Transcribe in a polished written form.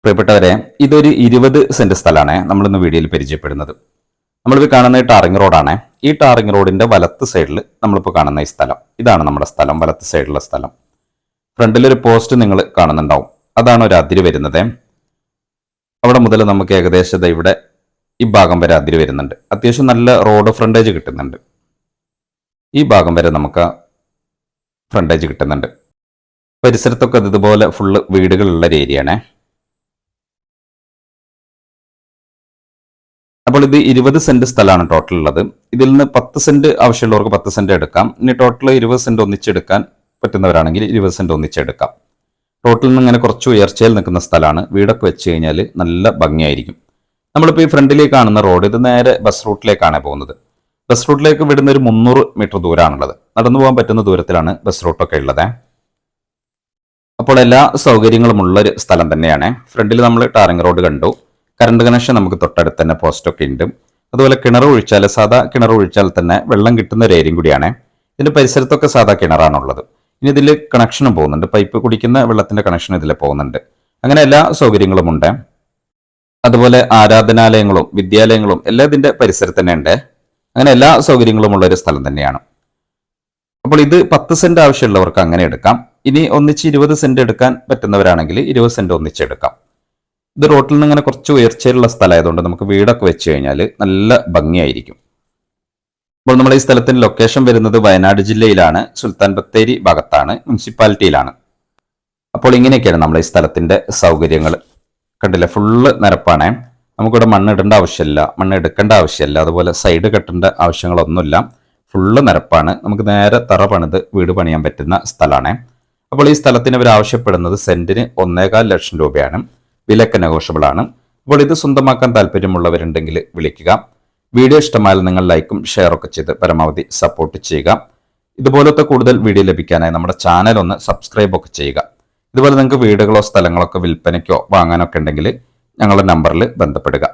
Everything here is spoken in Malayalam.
പ്രിയപ്പെട്ടവരെ, ഇതൊരു 20 സെന്റ് സ്ഥലമാണ് നമ്മളിന്ന് വീഡിയോയിൽ പരിചയപ്പെടുന്നത്. നമ്മളിപ്പോൾ കാണുന്ന ഈ ടാറിംഗ് റോഡാണ്. ഈ ടാറിംഗ് റോഡിന്റെ വലത്ത് സൈഡിൽ നമ്മളിപ്പോൾ കാണുന്ന ഈ സ്ഥലം, ഇതാണ് നമ്മുടെ സ്ഥലം. വലത്ത് സൈഡിലുള്ള സ്ഥലം. ഫ്രണ്ടിലൊരു പോസ്റ്റ് നിങ്ങൾ കാണുന്നുണ്ടാവും, അതാണ് ഒരു അതിര് വരുന്നത്. അവിടെ മുതൽ നമുക്ക് ഏകദേശം ഇവിടെ ഈ ഭാഗം വരെ അതിര് വരുന്നുണ്ട്. അത്യാവശ്യം നല്ല റോഡ് ഫ്രണ്ടേജ് കിട്ടുന്നുണ്ട്. ഈ ഭാഗം വരെ നമുക്ക് ഫ്രണ്ടേജ് കിട്ടുന്നുണ്ട്. പരിസരത്തൊക്കെ ഇതുപോലെ ഫുള്ള് വീടുകളുള്ള ഒരു ഏരിയയാണ്. അപ്പോൾ ഇത് 20 സെന്റ് സ്ഥലമാണ് ടോട്ടൽ ഉള്ളത്. ഇതിൽ നിന്ന് 10 സെന്റ് ആവശ്യമുള്ളവർക്ക് 10 സെന്റ് എടുക്കാം. ഇനി ടോട്ടൽ 20 സെന്റ് ഒന്നിച്ചെടുക്കാൻ പറ്റുന്നവരാണെങ്കിൽ 20 സെന്റ് ഒന്നിച്ചെടുക്കാം. ടോട്ടലിൽ നിന്ന് ഇങ്ങനെ കുറച്ച് ഉയർച്ചയിൽ നിൽക്കുന്ന സ്ഥലമാണ്. വീടൊക്കെ വെച്ച് കഴിഞ്ഞാൽ നല്ല ഭംഗിയായിരിക്കും. നമ്മളിപ്പോൾ ഈ ഫ്രണ്ടിലേക്ക് കാണുന്ന റോഡ്, ഇത് നേരെ ബസ് റൂട്ടിലേക്കാണ് പോകുന്നത്. ബസ് റൂട്ടിലേക്ക് വിടുന്ന ഒരു 300 മീറ്റർ ദൂരമാണുള്ളത്. നടന്നു പോകാൻ പറ്റുന്ന ദൂരത്തിലാണ് ബസ് റൂട്ടൊക്കെ ഉള്ളത്. അപ്പോൾ എല്ലാ സൗകര്യങ്ങളുമുള്ള ഒരു സ്ഥലം തന്നെയാണ്. ഫ്രണ്ടിൽ നമ്മൾ ടാറിംഗ് റോഡ് കണ്ടു. കറണ്ട് കണക്ഷൻ നമുക്ക് തൊട്ടടുത്ത് തന്നെ പോസ്റ്റൊക്കെ ഉണ്ട്. അതുപോലെ കിണർ ഒഴിച്ചാൽ, സാധാ കിണർ ഒഴിച്ചാൽ തന്നെ വെള്ളം കിട്ടുന്ന ഒരു ഏരിയയും കൂടിയാണ്. ഇതിന്റെ പരിസരത്തൊക്കെ സാധാ കിണറാണുള്ളത്. ഇനി ഇതിൽ കണക്ഷനും പോകുന്നുണ്ട്, പൈപ്പ് കുടിക്കുന്ന വെള്ളത്തിന്റെ കണക്ഷൻ ഇതിൽ പോകുന്നുണ്ട്. അങ്ങനെ എല്ലാ സൗകര്യങ്ങളും ഉണ്ട്. അതുപോലെ ആരാധനാലയങ്ങളും വിദ്യാലയങ്ങളും എല്ലാം ഇതിന്റെ പരിസരത്ത് തന്നെ ഉണ്ട്. അങ്ങനെ എല്ലാ സൗകര്യങ്ങളും ഉള്ള ഒരു സ്ഥലം തന്നെയാണ്. അപ്പോൾ ഇത് 10 സെന്റ് ആവശ്യമുള്ളവർക്ക് അങ്ങനെ എടുക്കാം. ഇനി ഒന്നിച്ച് 20 സെന്റ് എടുക്കാൻ പറ്റുന്നവരാണെങ്കിൽ 20 സെന്റ് ഒന്നിച്ചെടുക്കാം. ഇത് റോട്ടിൽ നിന്ന് ഇങ്ങനെ കുറച്ച് ഉയർച്ചയിലുള്ള സ്ഥലമായതുകൊണ്ട് നമുക്ക് വീടൊക്കെ വെച്ച് കഴിഞ്ഞാൽ നല്ല ഭംഗിയായിരിക്കും. അപ്പോൾ നമ്മൾ ഈ സ്ഥലത്തിന്റെ ലൊക്കേഷൻ വരുന്നത് വയനാട് ജില്ലയിലാണ്, സുൽത്താൻ ബത്തേരി ഭാഗത്താണ്, മുനിസിപ്പാലിറ്റിയിലാണ്. അപ്പോൾ ഇങ്ങനെയൊക്കെയാണ് നമ്മൾ ഈ സ്ഥലത്തിന്റെ സൗകര്യങ്ങൾ. കണ്ടില്ലേ, ഫുള്ള് നിരപ്പാണ്. നമുക്കിവിടെ മണ്ണിടേണ്ട ആവശ്യമില്ല, മണ്ണ് എടുക്കേണ്ട ആവശ്യമില്ല, അതുപോലെ സൈഡ് കെട്ടേണ്ട ആവശ്യങ്ങളൊന്നുമില്ല. ഫുള്ള് നിരപ്പാണ്. നമുക്ക് നേരെ തറ പണിത് വീട് പണിയാൻ പറ്റുന്ന സ്ഥലമാണ്. അപ്പോൾ ഈ സ്ഥലത്തിന് അവർ ആവശ്യപ്പെടുന്നത് സെന്റിന് 1.25 ലക്ഷം രൂപയാണ്. വിലക്ക് നെഗോഷ്യബിൾ ആണ്. അപ്പോൾ ഇത് സ്വന്തമാക്കാൻ താല്പര്യമുള്ളവരുണ്ടെങ്കിൽ വിളിക്കുക. വീഡിയോ ഇഷ്ടമായാൽ നിങ്ങൾ ലൈക്കും ഷെയറൊക്കെ ചെയ്ത് പരമാവധി സപ്പോർട്ട് ചെയ്യുക. ഇതുപോലത്തെ കൂടുതൽ വീഡിയോ ലഭിക്കാനായി നമ്മുടെ ചാനൽ ഒന്ന് സബ്സ്ക്രൈബ് ഒക്കെ ചെയ്യുക. ഇതുപോലെ നിങ്ങൾക്ക് വീടുകളോ സ്ഥലങ്ങളൊക്കെ വിൽപ്പനയ്ക്കോ വാങ്ങാനൊക്കെ ഉണ്ടെങ്കിൽ ഞങ്ങളുടെ നമ്പറിൽ ബന്ധപ്പെടുക.